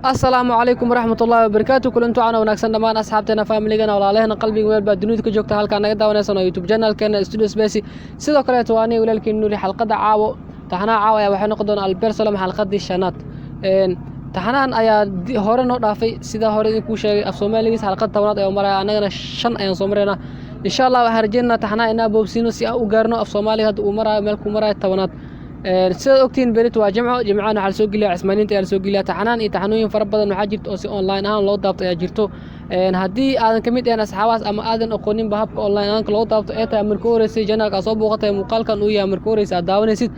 السلام عليكم ورحمة الله وبركاته كلنتو عنا وناكسن دمان أصحابتنا فاميلينا walaalahena qalbiga meel baa dunida ka joogta halka naga daawanaysan YouTube channel-keena Studio Space sidoo kale tawaani walaalkiin nuuri xalqada caawo taxanaa caawo ayaa waxay noqon doonaa Albert Salam xalqadii shanaad taxanaan ayaa hore noo dhaafay sida hore idinku sheegay af Soomaaliga xalqad tawanaad ay maraya anagana 5 ayaan soo mareynaa insha Allah waxaan rajaynaynaa taxanaa inaa boobsiino si aan u gaarno af Soomaaliga hadda uu marayo meel ku marayo tawanaad sida ogtiin berit waa jimcana waxa soo geliya cismaaniinta ayaa soo geliya taxanaan iyo taxanooyin fara badan waxa jirto oo si online ahaan loo daabto ayaa jirto haddii aadan ka mid ahayn asxaabaas ama aadan aqoonin ba habka online ahaan loo daabto ee tahay markii horeysay channelka soo booqatay muuqaalkan uu yahay markii horeysay aad daawanaysid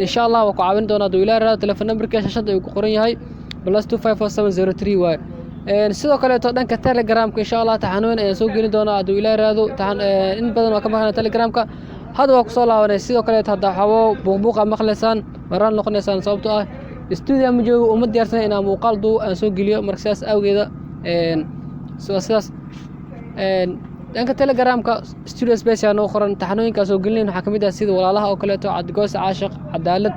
insha Allah waa ku caawin doonaa duulayra telefoon numberka shashada uu ku qoran yahay +25470 waay sidoo kale to dhanka Telegramka insha Allah taxanooyin ayaa soo gelin doonaa duulayraado in badan waa ka maqnaa Telegramka هذا وقت صلاة ونسيو كله هذا حوا بوقا مخلصان مران لقنسان صوبته استوديو مجو ومد يرسنا إن مقال دو أنسوق اليوم مركز أو كذا سواساس لأنك تلجرام كاستوديو سبيس يعني أخرى تحنوين كسوق لنا حكمي ده سيد ولا الله أو كله عد جوس عاشق عدالة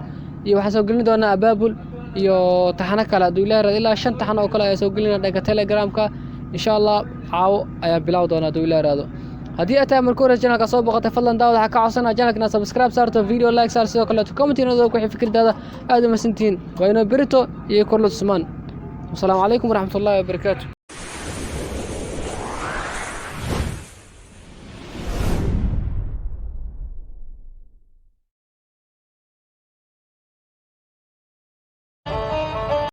يوحسوق لنا دونا أبابل يو تحنك على دولار إلا عشان تحنا أو كله يسوق لنا لأنك تلجرام كا إن شاء الله عاو بلاو دونا دولار هذا هدي أتى مركورة جناك صوب وقت فضلا داود حكا عصنا جناك ناس سبسكرايب صارتو فيديو لايك صار سيو كله كومنتين هذا وكل فكر هذا هذا مسنتين وينو بريتو يكون له سمان والسلام عليكم ورحمة الله وبركاته.